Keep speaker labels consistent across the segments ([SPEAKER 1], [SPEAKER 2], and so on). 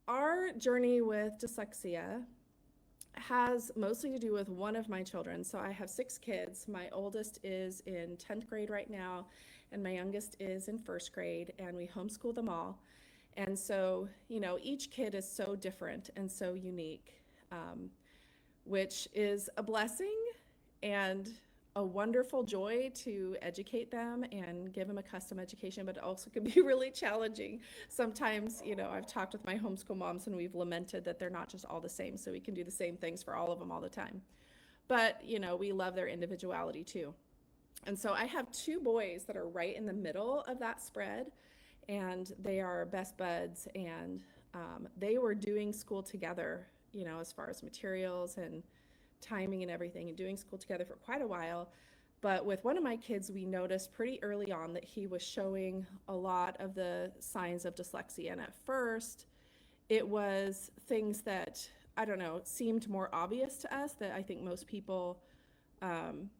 [SPEAKER 1] Our journey with dyslexia has mostly to do with one of my children. So I have six kids. My oldest is in 10th grade right now, and my youngest is in first grade, and we homeschool them all. And so, each kid is so different and so unique, which is a blessing and a wonderful joy to educate them and give them a custom education, but it also can be really challenging. Sometimes, I've talked with my homeschool moms and we've lamented that they're not just all the same, so we can do the same things for all of them all the time. But, we love their individuality too. And so I have two boys that are right in the middle of that spread, and they are best buds, and they were doing school together, as far as materials and timing and everything, and doing school together for quite a while. But with one of my kids, we noticed pretty early on that he was showing a lot of the signs of dyslexia. And at first, it was things that, I don't know, seemed more obvious to us that I think most people um,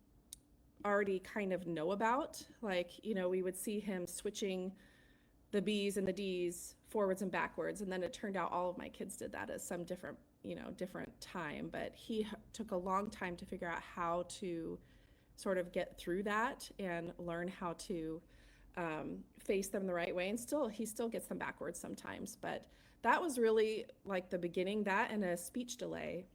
[SPEAKER 1] already kind of know about. Like, we would see him switching the B's and the D's forwards and backwards. And then it turned out all of my kids did that at some different time. But he took a long time to figure out how to sort of get through that and learn how to face them the right way. And he still gets them backwards sometimes. But that was really like the beginning. That and a speech delay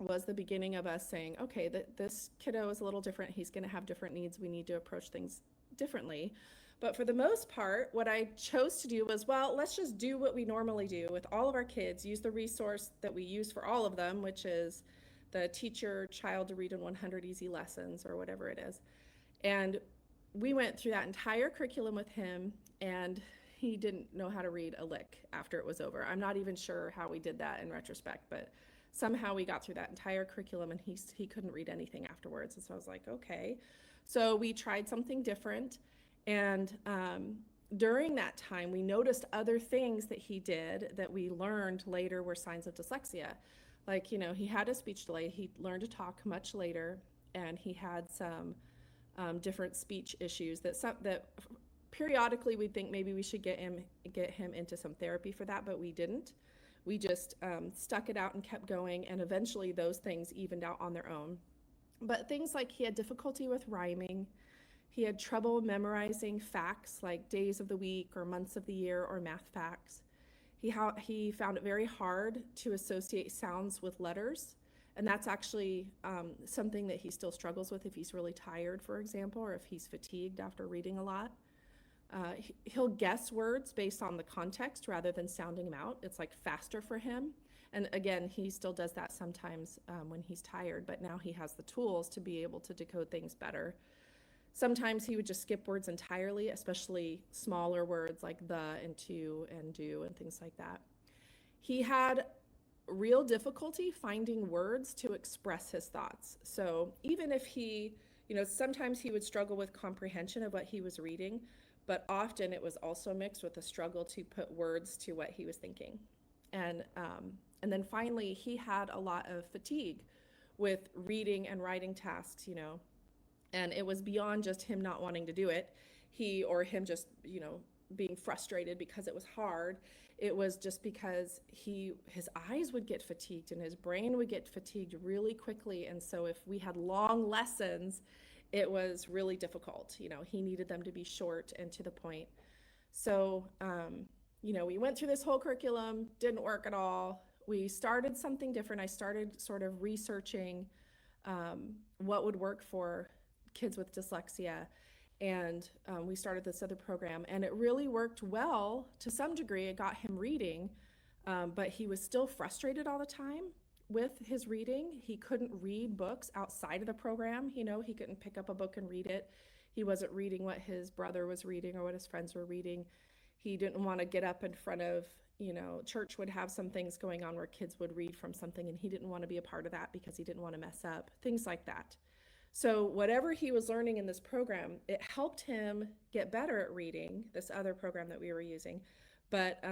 [SPEAKER 1] was the beginning of us saying, okay, this kiddo is a little different. He's going to have different needs. We need to approach things differently. But for the most part, what I chose to do was, well, let's just do what we normally do with all of our kids, use the resource that we use for all of them, which is the Teach Your Child to Read in 100 Easy Lessons or whatever it is. And we went through that entire curriculum with him, and he didn't know how to read a lick after it was over. I'm not even sure how we did that in retrospect, but somehow we got through that entire curriculum, and he couldn't read anything afterwards. And so I was like, okay. So we tried something different. And during that time, we noticed other things that he did that we learned later were signs of dyslexia. Like, he had a speech delay. He learned to talk much later, and he had some different speech issues that periodically we'd think maybe we should get him into some therapy for that, but we didn't. We just stuck it out and kept going, and eventually those things evened out on their own. But things like he had difficulty with rhyming, he had trouble memorizing facts like days of the week or months of the year or math facts. He found it very hard to associate sounds with letters, and that's actually something that he still struggles with if he's really tired, for example, or if he's fatigued after reading a lot. He'll guess words based on the context rather than sounding them out. It's like faster for him. And again, he still does that sometimes when he's tired, but now he has the tools to be able to decode things better. Sometimes he would just skip words entirely, especially smaller words like the and to and do and things like that. He had real difficulty finding words to express his thoughts. So even if sometimes he would struggle with comprehension of what he was reading, but often it was also mixed with a struggle to put words to what he was thinking. And then finally, he had a lot of fatigue with reading and writing tasks, and it was beyond just him not wanting to do it. Him just, being frustrated because it was hard. It was just because his eyes would get fatigued and his brain would get fatigued really quickly. And so if we had long lessons, it was really difficult. He needed them to be short and to the point. So, we went through this whole curriculum, didn't work at all. We started something different. I started sort of researching what would work for kids with dyslexia. And we started this other program, and it really worked well to some degree. It got him reading, but he was still frustrated all the time with his reading. He couldn't read books outside of the program. He couldn't pick up a book and read it. He wasn't reading what his brother was reading or what his friends were reading. He didn't want to get up in front of, church would have some things going on where kids would read from something, and he didn't want to be a part of that because he didn't want to mess up, things like that. So whatever he was learning in this program, it helped him get better at reading, this other program that we were using, but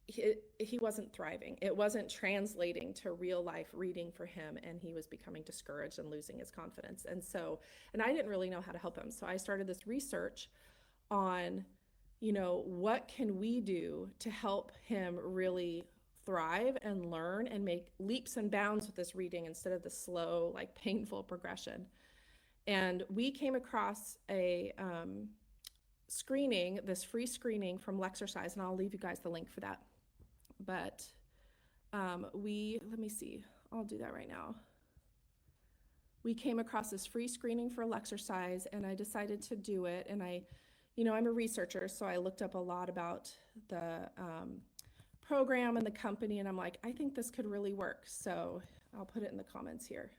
[SPEAKER 1] he wasn't thriving. It wasn't translating to real life reading for him, and he was becoming discouraged and losing his confidence. And I didn't really know how to help him. So I started this research on, what can we do to help him really thrive and learn and make leaps and bounds with this reading instead of the slow, like painful progression. And we came across a screening, this free screening from Lexercise, and I'll leave you guys the link for that. But let me see, I'll do that right now. We came across this free screening for Lexercise, and I decided to do it. And I'm a researcher, so I looked up a lot about the program and the company, and I'm like, I think this could really work. So I'll put it in the comments here.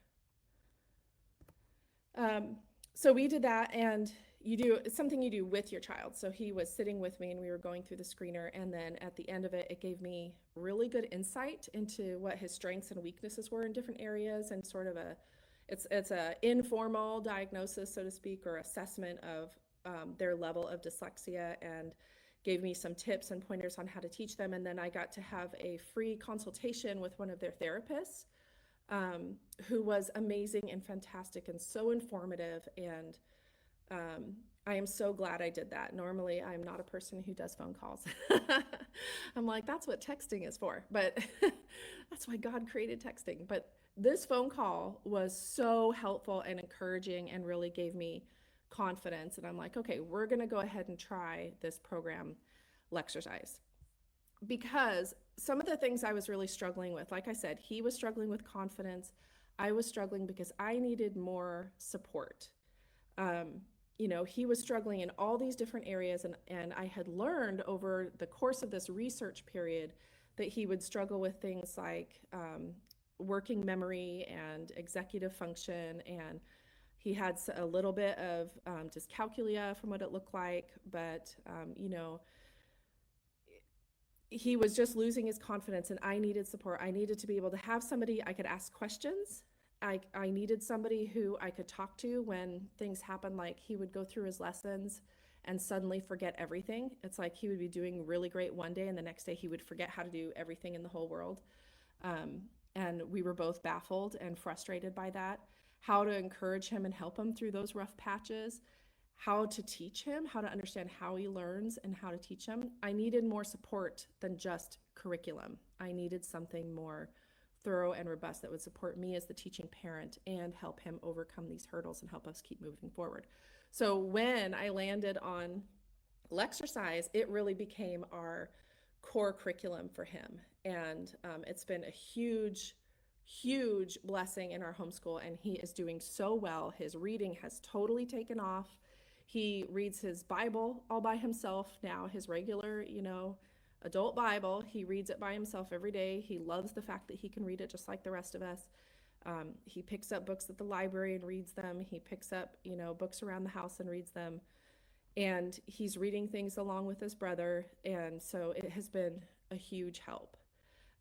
[SPEAKER 1] So we did that, and it's something you do with your child. So he was sitting with me and we were going through the screener, and then at the end of it, it gave me really good insight into what his strengths and weaknesses were in different areas, and sort of it's a informal diagnosis, so to speak, or assessment of their level of dyslexia, and gave me some tips and pointers on how to teach them. And then I got to have a free consultation with one of their therapists, who was amazing and fantastic and so informative. And I am so glad I did that. Normally, I'm not a person who does phone calls. I'm like, that's what texting is for. But that's why God created texting. But this phone call was so helpful and encouraging and really gave me confidence. And I'm like, okay, we're going to go ahead and try this program, Lexercise. Because some of the things I was really struggling with, like I said, he was struggling with confidence. I was struggling because I needed more support. He was struggling in all these different areas, and I had learned over the course of this research period that he would struggle with things like working memory and executive function, and he had a little bit of dyscalculia from what it looked like, but he was just losing his confidence, and I needed support. I needed to be able to have somebody I could ask questions. I needed somebody who I could talk to when things happen, like he would go through his lessons and suddenly forget everything. It's like he would be doing really great one day, and the next day he would forget how to do everything in the whole world. And we were both baffled and frustrated by that. How to encourage him and help him through those rough patches, how to teach him, how to understand how he learns and how to teach him. I needed more support than just curriculum. I needed something more thorough and robust that would support me as the teaching parent and help him overcome these hurdles and help us keep moving forward. So when I landed on Lexercise, it really became our core curriculum for him. And it's been a huge, huge blessing in our homeschool, and he is doing so well. His reading has totally taken off. He reads his Bible all by himself now, his regular, adult Bible. He reads it by himself every day. He loves the fact that he can read it just like the rest of us. He picks up books at the library and reads them. He picks up, books around the house and reads them. And he's reading things along with his brother. And so it has been a huge help.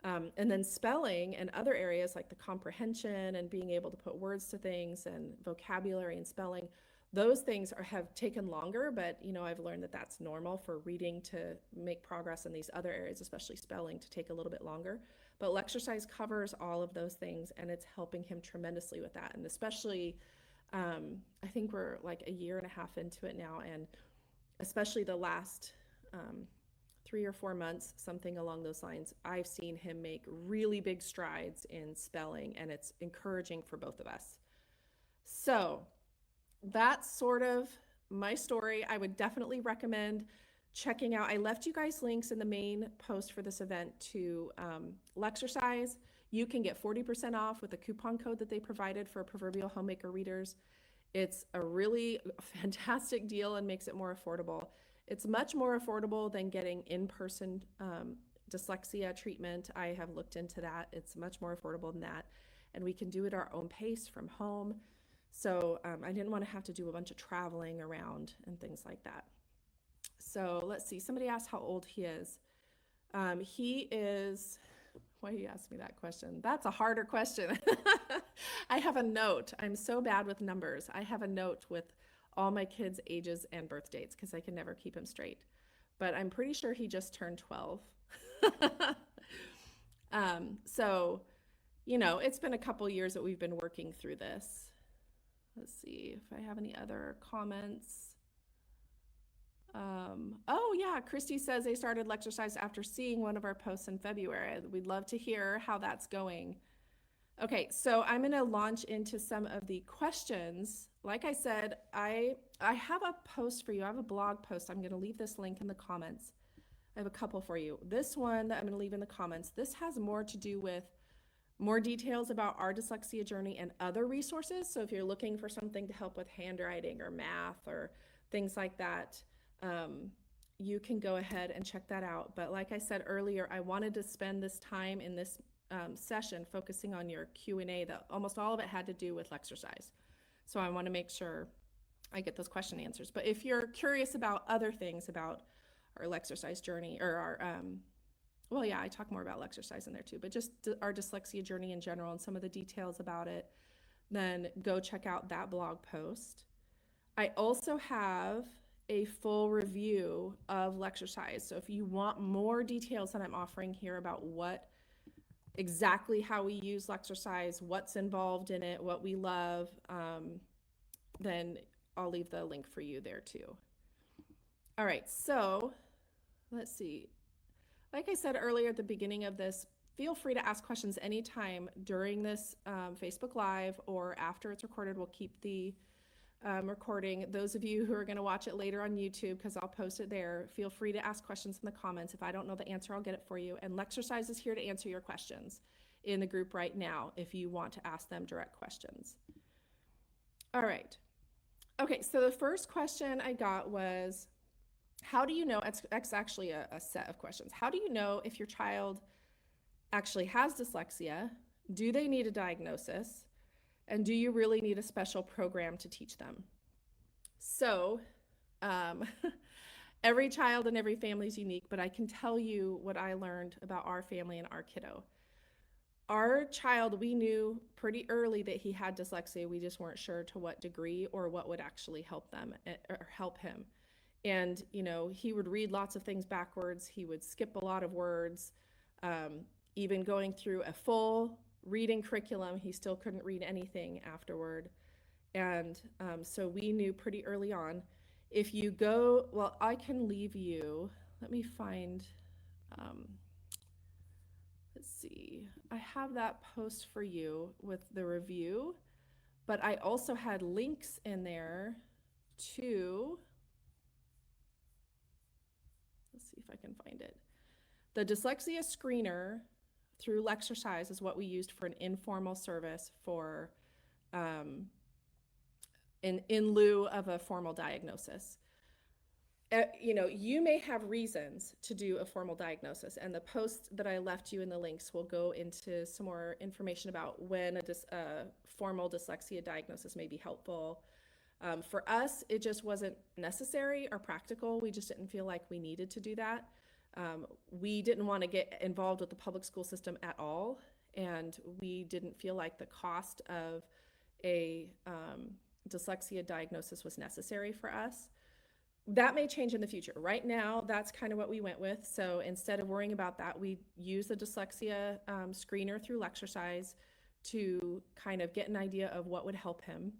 [SPEAKER 1] And then spelling and other areas like the comprehension and being able to put words to things and vocabulary and spelling, those things have taken longer, but I've learned that that's normal for reading to make progress in these other areas, especially spelling, to take a little bit longer. But Lexercise covers all of those things, and it's helping him tremendously with that. And especially, I think we're like a year and a half into it now, and especially the last 3 or 4 months, something along those lines, I've seen him make really big strides in spelling, and it's encouraging for both of us. So that's sort of my story. I would definitely recommend checking out. I left you guys links in the main post for this event to Lexercise. You can get 40% off with the coupon code that they provided for proverbial homemaker readers. It's a really fantastic deal and makes it more affordable. It's much more affordable than getting in-person dyslexia treatment. I have looked into that. It's much more affordable than that. And we can do it at our own pace from home. So I didn't want to have to do a bunch of traveling around and things like that. So let's see. Somebody asked how old he is. He is, why do you ask me that question? That's a harder question. I have a note. I'm so bad with numbers. I have a note with all my kids' ages and birth dates because I can never keep them straight. But I'm pretty sure he just turned 12. So, it's been a couple years that we've been working through this. Let's see if I have any other comments. Oh yeah, Christy says they started Lexercise after seeing one of our posts in February. We'd love to hear how that's going. Okay, so I'm going to launch into some of the questions. Like I said, I have a post for you. I have a blog post. I'm going to leave this link in the comments. I have a couple for you. This one that I'm going to leave in the comments, this has more to do with more details about our dyslexia journey and other resources. So if you're looking for something to help with handwriting or math or things like that, you can go ahead and check that out. But like I said earlier, I wanted to spend this time in this session focusing on your Q&A. That almost all of it had to do with Lexercise. So I want to make sure I get those question answers. But if you're curious about other things about our Lexercise journey or our well, yeah, I talk more about Lexercise in there too, but just our dyslexia journey in general and some of the details about it, then go check out that blog post. I also have a full review of Lexercise. So if you want more details that I'm offering here about exactly how we use Lexercise, what's involved in it, what we love, then I'll leave the link for you there too. All right, so let's see. Like I said earlier at the beginning of this, feel free to ask questions anytime during this Facebook Live or after it's recorded. We'll keep the recording. Those of you who are going to watch it later on YouTube, because I'll post it there, feel free to ask questions in the comments. If I don't know the answer, I'll get it for you. And Lexercise is here to answer your questions in the group right now if you want to ask them direct questions. All right. Okay, so the first question I got was, how do you know, it's actually a set of questions. How do you know if your child actually has dyslexia? Do they need a diagnosis? And do you really need a special program to teach them? So every child and every family is unique, but I can tell you what I learned about our family and our kiddo. Our child, we knew pretty early that he had dyslexia. We just weren't sure to what degree or what would actually help them or help him. And, you know, he would read lots of things backwards. He would skip a lot of words. Even going through a full reading curriculum, he still couldn't read anything afterward. And so we knew pretty early on. If you go, well, I can leave you, let me find, let's see, I have that post for you with the review, but I also had links in there to, let's see if I can find it. The dyslexia screener through Lexercise is what we used for an informal service for in lieu of a formal diagnosis. You know, you may have reasons to do a formal diagnosis, and the post that I left you in the links will go into some more information about when a formal dyslexia diagnosis may be helpful. For us, it just wasn't necessary or practical. We just didn't feel like we needed to do that. We didn't want to get involved with the public school system at all, and we didn't feel like the cost of a dyslexia diagnosis was necessary for us. That may change in the future. Right now, that's kind of what we went with. So instead of worrying about that, we use the dyslexia screener through Lexercise to kind of get an idea of what would help him.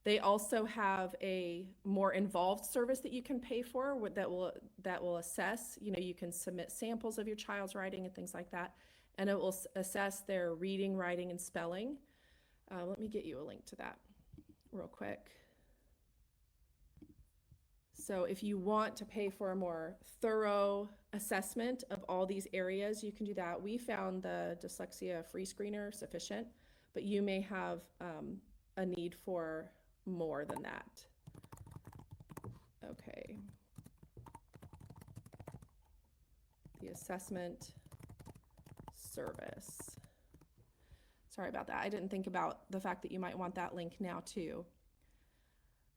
[SPEAKER 1] They also have a more involved service that you can pay for that will assess, you know, you can submit samples of your child's writing and things like that, and it will assess their reading, writing, and spelling. Let me get you a link to that real quick. So if you want to pay for a more thorough assessment of all these areas, you can do that. We found the dyslexia free screener sufficient, but you may have a need for more than that. Okay. The assessment service. Sorry about that. I didn't think about the fact that you might want that link now too,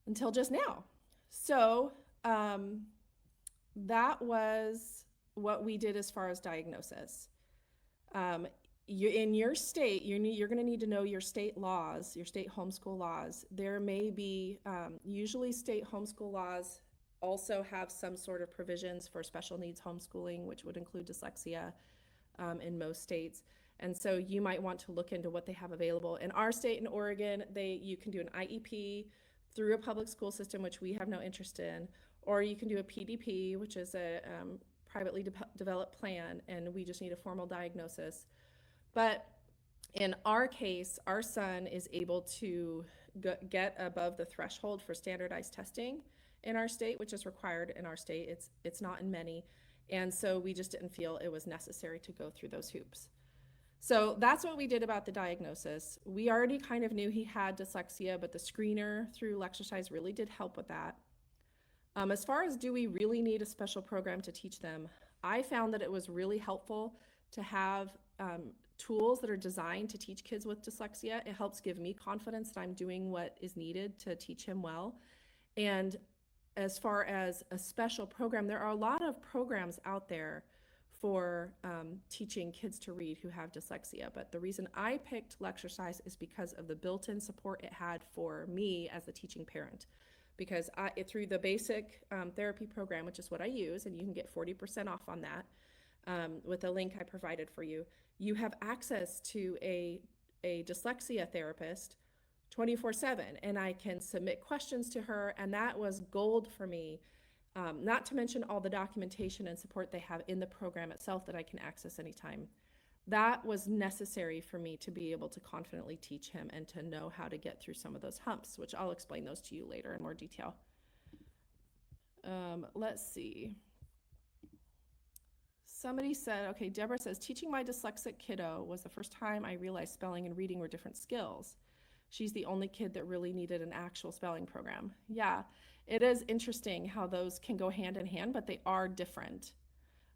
[SPEAKER 1] until just now. So that was what we did as far as diagnosis. In your state, you're going to need to know your state laws, your state homeschool laws. There may be, usually state homeschool laws also have some sort of provisions for special needs homeschooling, which would include dyslexia in most states. And so you might want to look into what they have available. In our state, in Oregon, you can do an IEP through a public school system, which we have no interest in, or you can do a PDP, which is a privately developed plan, and we just need a formal diagnosis. But in our case, our son is able to get above the threshold for standardized testing in our state, which is required in our state. It's not in many. And so we just didn't feel it was necessary to go through those hoops. So that's what we did about the diagnosis. We already kind of knew he had dyslexia, but the screener through Lexercise really did help with that. As far as do we really need a special program to teach them, I found that it was really helpful to have tools that are designed to teach kids with dyslexia. It helps give me confidence that I'm doing what is needed to teach him well. And as far as a special program, there are a lot of programs out there for teaching kids to read who have dyslexia. But the reason I picked Lexercise is because of the built-in support it had for me as the teaching parent. Because through the basic therapy program, which is what I use, and you can get 40% off on that with a link I provided for you, you have access to a dyslexia therapist 24/7, and I can submit questions to her, and that was gold for me. Not to mention all the documentation and support they have in the program itself that I can access anytime. That was necessary for me to be able to confidently teach him and to know how to get through some of those humps, which I'll explain those to you later in more detail. Let's see. Somebody said, okay, Deborah says, teaching my dyslexic kiddo was the first time I realized spelling and reading were different skills. She's the only kid that really needed an actual spelling program. Yeah, it is interesting how those can go hand in hand, but they are different.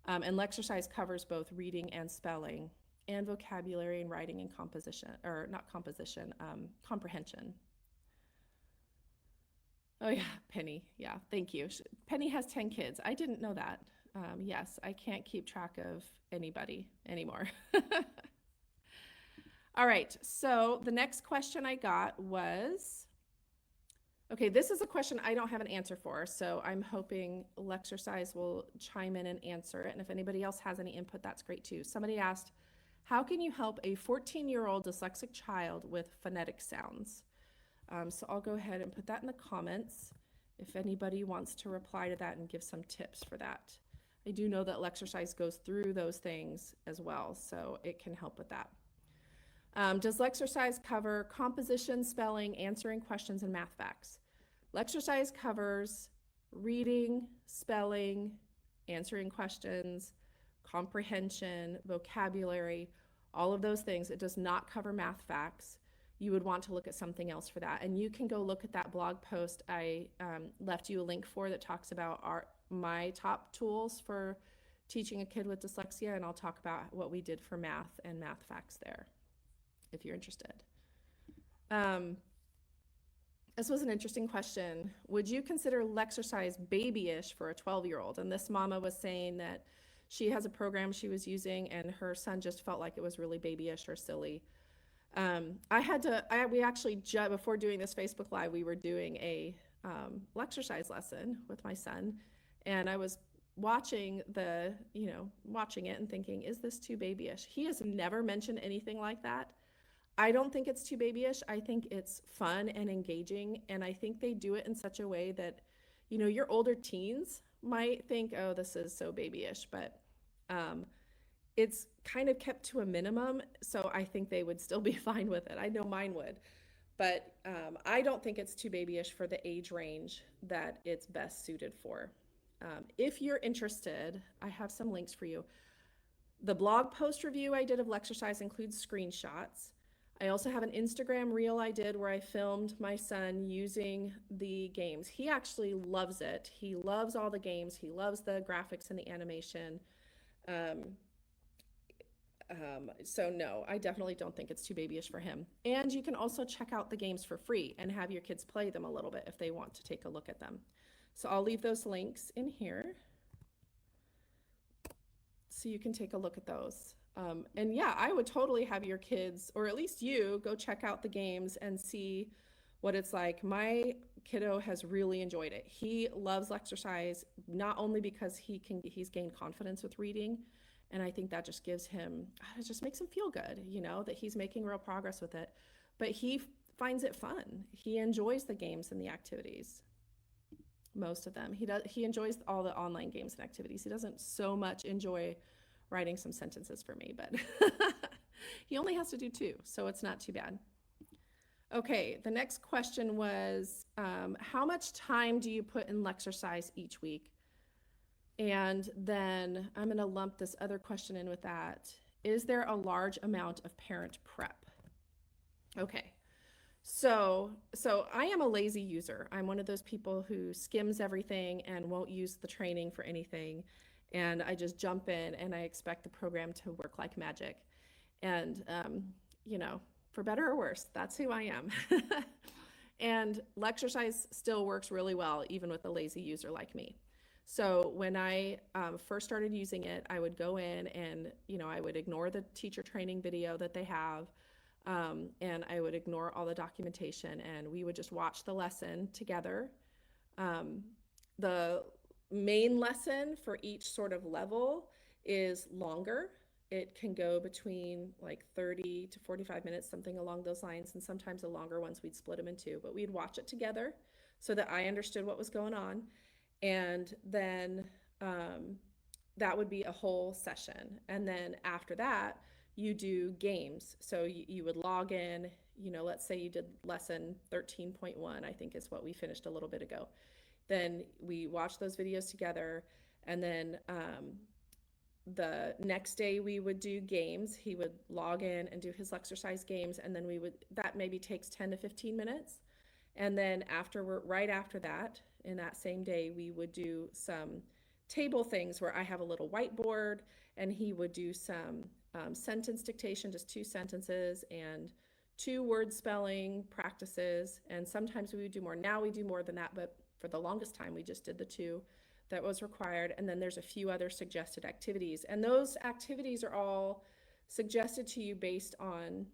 [SPEAKER 1] And Lexercise covers both reading and spelling and vocabulary and writing and composition, or not composition, comprehension. Oh yeah, Penny, yeah, thank you. Penny has 10 kids. I didn't know that. Yes, I can't keep track of anybody anymore. All right, so the next question I got was, okay, this is a question I don't have an answer for, so I'm hoping Lexercise will chime in and answer it, and if anybody else has any input, that's great too. Somebody asked, how can you help a 14-year-old dyslexic child with phonetic sounds? So I'll go ahead and put that in the comments if anybody wants to reply to that and give some tips for that. I do know that Lexercise goes through those things as well, so it can help with that. Does Lexercise cover composition, spelling, answering questions, and math facts? Lexercise covers reading, spelling, answering questions, comprehension, vocabulary, all of those things. It does not cover math facts. You would want to look at something else for that. And you can go look at that blog post I left you a link for that talks about my top tools for teaching a kid with dyslexia, and I'll talk about what we did for math and math facts there, if you're interested. This was an interesting question. Would you consider Lexercise babyish for a 12-year-old? And this mama was saying that she has a program she was using and her son just felt like it was really babyish or silly. We actually, before doing this Facebook Live, we were doing a Lexercise lesson with my son, and I was watching it and thinking, is this too babyish? He has never mentioned anything like that. I don't think it's too babyish. I think it's fun and engaging, and I think they do it in such a way that, your older teens might think, oh, this is so babyish, but it's kind of kept to a minimum, so I think they would still be fine with it. I know mine would, but I don't think it's too babyish for the age range that it's best suited for. If you're interested, I have some links for you. The blog post review I did of Lexercise includes screenshots. I also have an Instagram reel I did where I filmed my son using the games. He actually loves it. He loves all the games. He loves the graphics and the animation. So no, I definitely don't think it's too babyish for him. And you can also check out the games for free and have your kids play them a little bit if they want to take a look at them. So I'll leave those links in here so you can take a look at those. And yeah, I would totally have your kids, or at least you, go check out the games and see what it's like. My kiddo has really enjoyed it. He loves Lexercise, not only because he's gained confidence with reading, and I think that just gives him, it just makes him feel good, that he's making real progress with it, but he finds it fun. He enjoys the games and the activities. most of them. He enjoys all the online games and activities. He doesn't so much enjoy writing some sentences for me, but he only has to do 2, so it's not too bad. Okay, the next question was, how much time do you put in Lexercise each week? And then I'm going to lump this other question in with that. Is there a large amount of parent prep? Okay, so I am a lazy user. I'm one of those people who skims everything and won't use the training for anything. And I just jump in and I expect the program to work like magic. And, you know, for better or worse, that's who I am. And Lexercise still works really well, even with a lazy user like me. So when I first started using it, I would go in and, I would ignore the teacher training video that they have, and I would ignore all the documentation, and we would just watch the lesson together. The main lesson for each sort of level is longer. It can go between like 30 to 45 minutes, something along those lines, and sometimes the longer ones we'd split them in 2, but we'd watch it together so that I understood what was going on. And then that would be a whole session. And then after that, you do games. So you would log in, let's say you did lesson 13.1, I think is what we finished a little bit ago. Then we watch those videos together, and then the next day we would do games. He would log in and do his Lexercise games, and then that maybe takes 10 to 15 minutes. And then right after that, in that same day, we would do some table things where I have a little whiteboard, and he would do some sentence dictation, just 2 sentences, and 2 word spelling practices. And sometimes we would do more. Now we do more than that, but for the longest time, we just did the 2 that was required. And then there's a few other suggested activities. And those activities are all suggested to you based on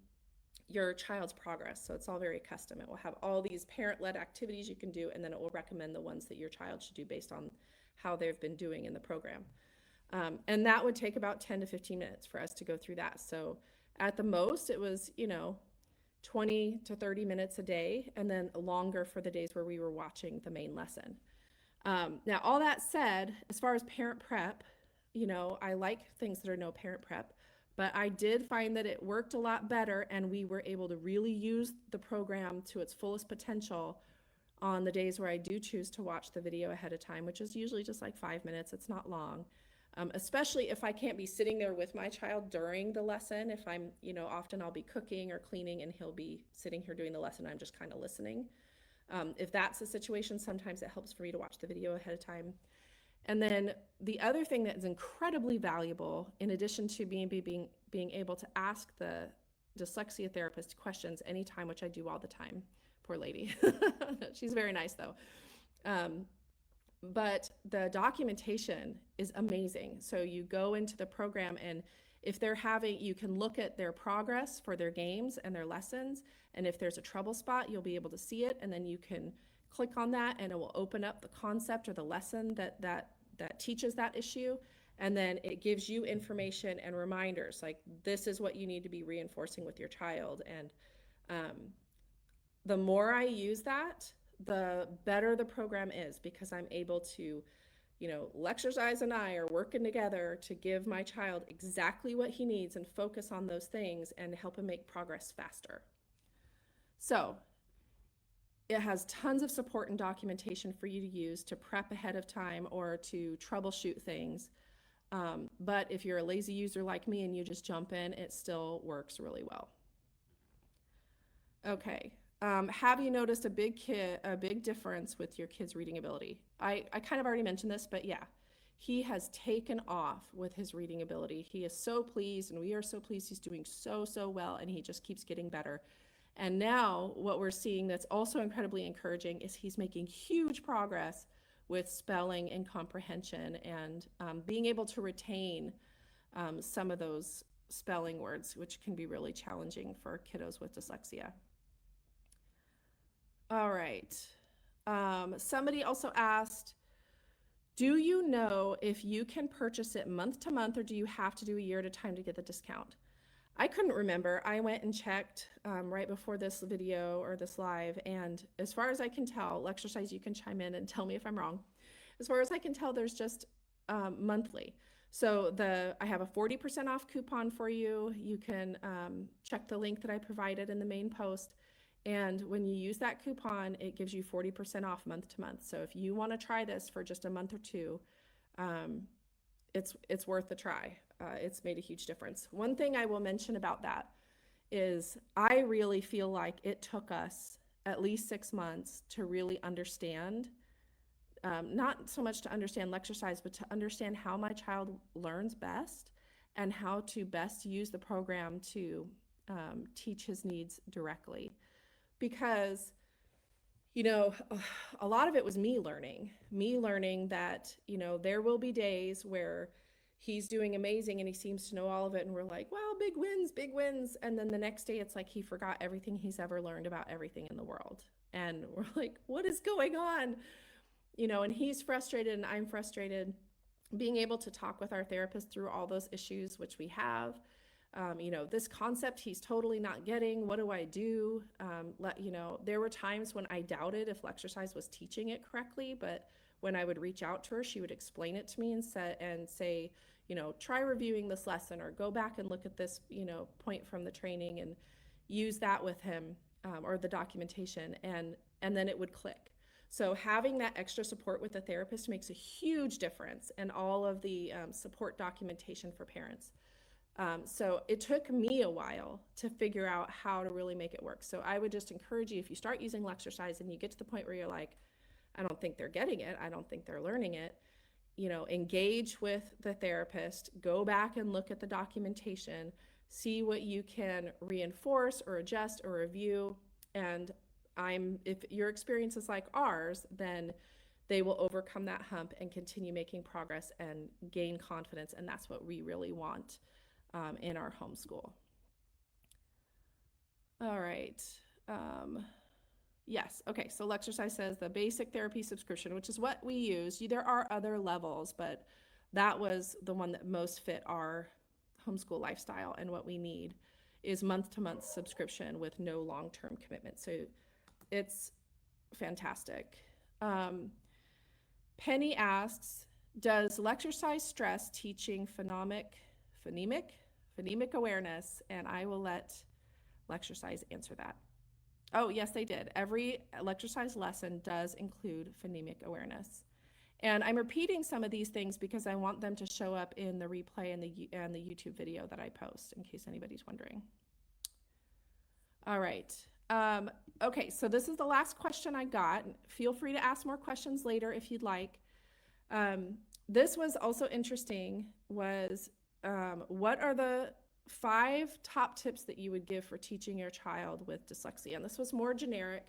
[SPEAKER 1] your child's progress. So it's all very custom. It will have all these parent-led activities you can do, and then it will recommend the ones that your child should do based on how they've been doing in the program. And that would take about 10 to 15 minutes for us to go through that. So at the most, it was, 20 to 30 minutes a day, and then longer for the days where we were watching the main lesson. Now, all that said, as far as parent prep, I like things that are no parent prep, but I did find that it worked a lot better, and we were able to really use the program to its fullest potential on the days where I do choose to watch the video ahead of time, which is usually just like 5 minutes. It's not long. Especially if I can't be sitting there with my child during the lesson. If I'm, often I'll be cooking or cleaning and he'll be sitting here doing the lesson. I'm just kind of listening. If that's the situation, sometimes it helps for me to watch the video ahead of time. And then the other thing that is incredibly valuable, in addition to being able to ask the dyslexia therapist questions anytime, which I do all the time, poor lady. She's very nice though. But the documentation is amazing. So you go into the program, and if you can look at their progress for their games and their lessons. And if there's a trouble spot, you'll be able to see it. And then you can click on that, and it will open up the concept or the lesson that teaches that issue. And then it gives you information and reminders, like this is what you need to be reinforcing with your child. And the more I use that, the better the program is, because I'm able to, Lexercise and I are working together to give my child exactly what he needs and focus on those things and help him make progress faster. So it has tons of support and documentation for you to use to prep ahead of time or to troubleshoot things. But if you're a lazy user like me and you just jump in, it still works really well. Okay. Have you noticed a big difference with your kid's reading ability? I kind of already mentioned this, but yeah, he has taken off with his reading ability. He is so pleased, and we are so pleased. He's doing so well, and he just keeps getting better. And now what we're seeing that's also incredibly encouraging is he's making huge progress with spelling and comprehension, and being able to retain some of those spelling words, which can be really challenging for kiddos with dyslexia. All right. Somebody also asked, do you know if you can purchase it month to month, or do you have to do a year at a time to get the discount? I couldn't remember. I went and checked right before this video or this live, and as far as I can tell, Lexercise, you can chime in and tell me if I'm wrong. As far as I can tell, there's just monthly. So I have a 40% off coupon for you. You can check the link that I provided in the main post. And when you use that coupon, it gives you 40% off month to month. So if you want to try this for just a month or two, um, it's worth a try. It's made a huge difference. One thing I will mention about that is I really feel like it took us at least 6 months to really understand, not so much to understand Lexercise, but to understand how my child learns best and how to best use the program to teach his needs directly. Because a lot of it was me learning that, there will be days where he's doing amazing and he seems to know all of it. And we're like, well, big wins, big wins. And then the next day it's like he forgot everything he's ever learned about everything in the world. And we're like, what is going on? And he's frustrated and I'm frustrated. Being able to talk with our therapist through all those issues, which we have, this concept he's totally not getting. What do I do? There were times when I doubted if Lexercise was teaching it correctly, but when I would reach out to her, she would explain it to me and say, try reviewing this lesson or go back and look at this, point from the training and use that with him, or the documentation, and then it would click. So having that extra support with the therapist makes a huge difference in all of the support documentation for parents. So it took me a while to figure out how to really make it work. So I would just encourage you, if you start using Lexercise and you get to the point where you're like, I don't think they're getting it, I don't think they're learning it, engage with the therapist, go back and look at the documentation, see what you can reinforce or adjust or review. And if your experience is like ours, then they will overcome that hump and continue making progress and gain confidence. And that's what we really want in our homeschool. All right. Yes. Okay. So Lexercise says the basic therapy subscription, which is what we use. There are other levels, but that was the one that most fit our homeschool lifestyle and what we need is month-to-month subscription with no long-term commitment. So it's fantastic. Penny asks, does Lexercise stress teaching phonemic awareness? And I will let Lexercise answer that. Oh, yes, they did. Every Lexercise lesson does include phonemic awareness. And I'm repeating some of these things because I want them to show up in the replay and the YouTube video that I post, in case anybody's wondering. All right. Okay, so this is the last question I got. Feel free to ask more questions later if you'd like. This was also interesting, what are the 5 top tips that you would give for teaching your child with dyslexia? And this was more generic,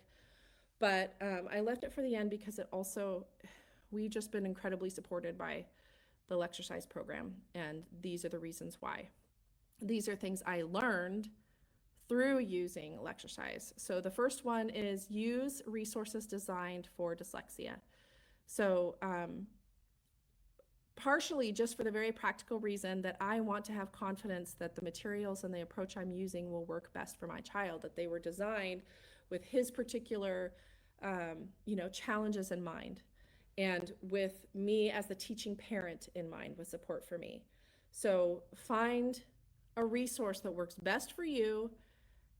[SPEAKER 1] but I left it for the end because we've just been incredibly supported by the Lexercise program, and these are the reasons why. These are things I learned through using Lexercise. So the first one is use resources designed for dyslexia. So partially just for the very practical reason that I want to have confidence that the materials and the approach I'm using will work best for my child, that they were designed with his particular challenges in mind, and with me as the teaching parent in mind, with support for me. So find a resource that works best for you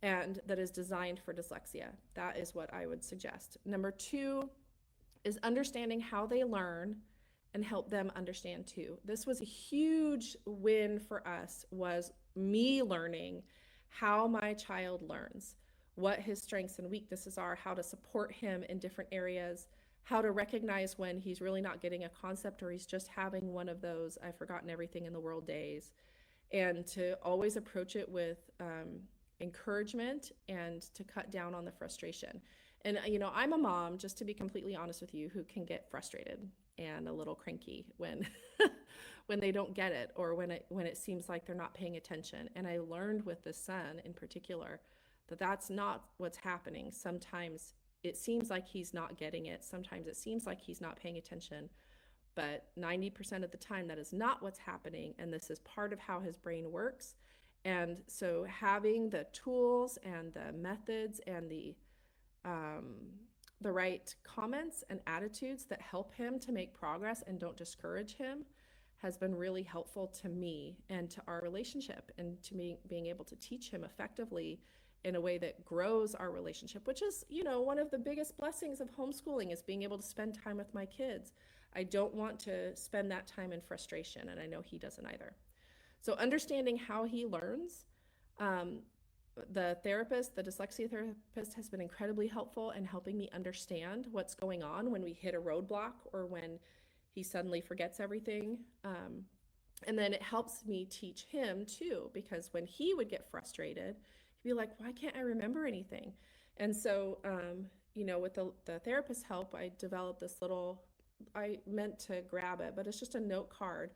[SPEAKER 1] and that is designed for dyslexia. That is what I would suggest. Number 2 is understanding how they learn and help them understand too. This was a huge win for us, was me learning how my child learns, what his strengths and weaknesses are, how to support him in different areas, how to recognize when he's really not getting a concept or he's just having one of those I've forgotten everything in the world days, and to always approach it with encouragement and to cut down on the frustration. And I'm a mom, just to be completely honest with you, who can get frustrated and a little cranky when when they don't get it, or when it seems like they're not paying attention. And I learned with this son in particular that that's not what's happening. Sometimes it seems like he's not getting it. Sometimes it seems like he's not paying attention. But 90% of the time, that is not what's happening. And this is part of how his brain works. And so having the tools and the methods and the right comments and attitudes that help him to make progress and don't discourage him has been really helpful to me and to our relationship, and to me being able to teach him effectively in a way that grows our relationship, which is, one of the biggest blessings of homeschooling, is being able to spend time with my kids. I don't want to spend that time in frustration, and I know he doesn't either. So understanding how he learns, um, the dyslexia therapist has been incredibly helpful in helping me understand what's going on when we hit a roadblock or when he suddenly forgets everything. And then it helps me teach him too, because when he would get frustrated, he'd be like, why can't I remember anything? And so, with the therapist's help, I developed this I meant to grab it, but it's just a note card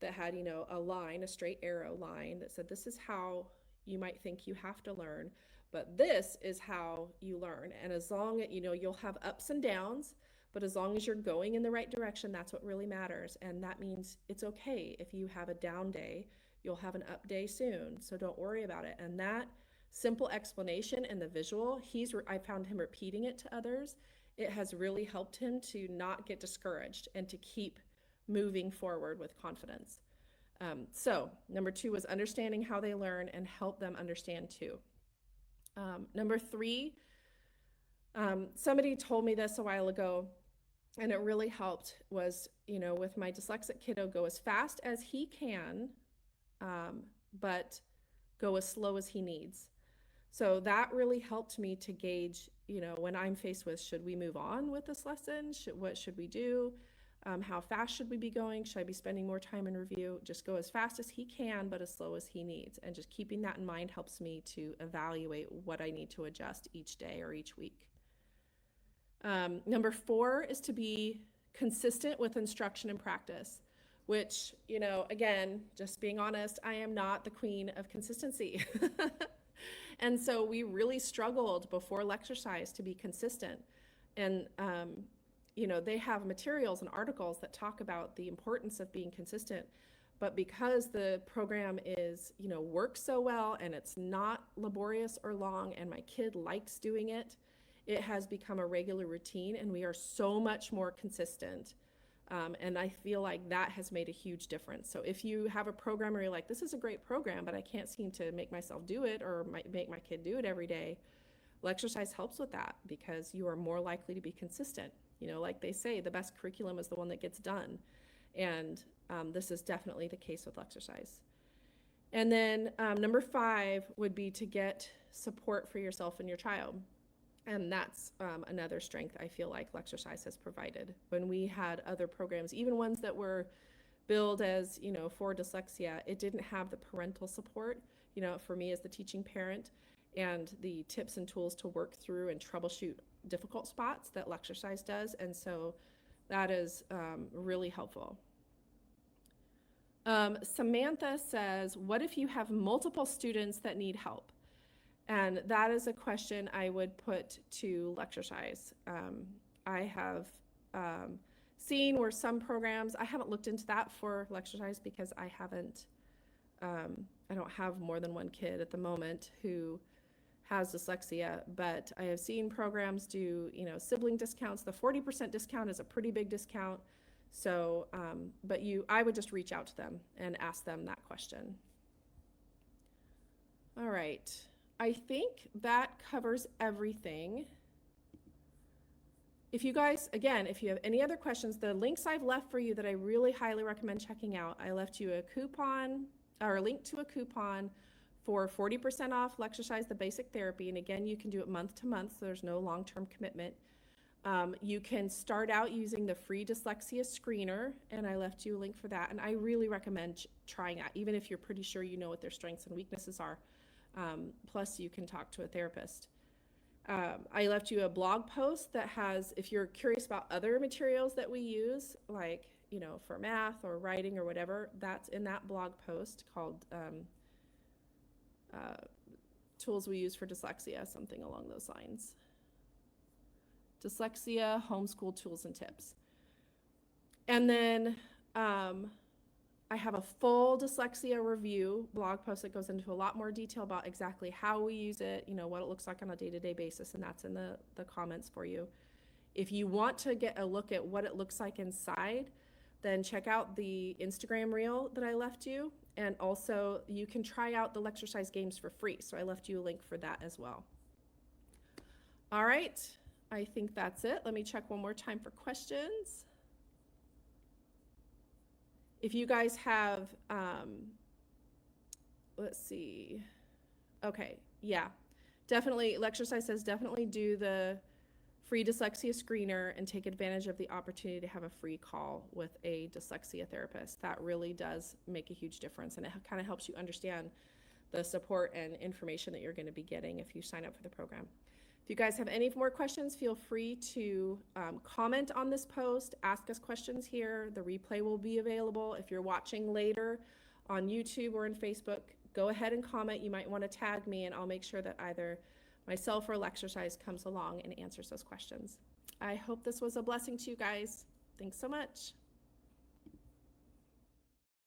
[SPEAKER 1] that had, a straight arrow line that said, this is how you might think you have to learn, but this is how you learn. And as long as, you'll have ups and downs, but as long as you're going in the right direction, that's what really matters. And that means it's okay if you have a down day, you'll have an up day soon. So don't worry about it. And that simple explanation and the visual, I found him repeating it to others. It has really helped him to not get discouraged and to keep moving forward with confidence. So number 2 was understanding how they learn and help them understand too. Number 3, somebody told me this a while ago, and it really helped, was, with my dyslexic kiddo, go as fast as he can, but go as slow as he needs. So that really helped me to gauge, when I'm faced with, should we move on with this lesson? What should we do? How fast should we be going? Should I be spending more time in review? Just go as fast as he can, but as slow as he needs. And just keeping that in mind helps me to evaluate what I need to adjust each day or each week. Number 4 is to be consistent with instruction and practice, which, again, just being honest, I am not the queen of consistency. And so we really struggled before Lexercise to be consistent. And, they have materials and articles that talk about the importance of being consistent. But because the program is, works so well and it's not laborious or long, and my kid likes doing it, it has become a regular routine, and we are so much more consistent. And I feel like that has made a huge difference. So if you have a program where you're like, this is a great program, but I can't seem to make myself do it or make my kid do it every day, Lexercise helps with that, because you are more likely to be consistent. Like they say, the best curriculum is the one that gets done. And this is definitely the case with Lexercise. And then number 5 would be to get support for yourself and your child. And that's another strength I feel like Lexercise has provided. When we had other programs, even ones that were billed as, for dyslexia, it didn't have the parental support, for me as the teaching parent, and the tips and tools to work through and troubleshoot difficult spots that Lexercise does. And so that is really helpful. Samantha says, what if you have multiple students that need help? And that is a question I would put to Lexercise. I have seen where some programs, I haven't looked into that for Lexercise because I don't have more than one kid at the moment who has dyslexia, but I have seen programs do, sibling discounts. The 40% discount is a pretty big discount. So, I would just reach out to them and ask them that question. All right. I think that covers everything. If you guys, again, if you have any other questions, the links I've left for you that I really highly recommend checking out, I left you a coupon, or a link to a coupon for 40% off Lexercise the Basic Therapy. And again, you can do it month to month, so there's no long-term commitment. You can start out using the free dyslexia screener, and I left you a link for that. And I really recommend trying that, even if you're pretty sure you know what their strengths and weaknesses are. Plus, you can talk to a therapist. I left you a blog post that has, if you're curious about other materials that we use, like, for math or writing or whatever, that's in that blog post called Tools We Use for Dyslexia, something along those lines. Dyslexia, Homeschool Tools and Tips. And then I have a full dyslexia review blog post that goes into a lot more detail about exactly how we use it, you know, what it looks like on a day-to-day basis, and that's in the comments for you. If you want to get a look at what it looks like inside, then check out the Instagram reel that I left you. And also, you can try out the Lexercise games for free. So I left you a link for that as well. All right, I think that's it. Let me check one more time for questions. If you guys have, let's see. Okay, yeah, definitely. Lexercise says definitely do the free dyslexia screener and take advantage of the opportunity to have a free call with a dyslexia therapist. That really does make a huge difference, and it kind of helps you understand the support and information that you're going to be getting if you sign up for the program. If you guys have any more questions, feel free to comment on this post, ask us questions here. The replay will be available. If you're watching later on YouTube or in Facebook, go ahead and comment. You might want to tag me, and I'll make sure that either myself or Lexercise comes along and answers those questions. I hope this was a blessing to you guys. Thanks so much.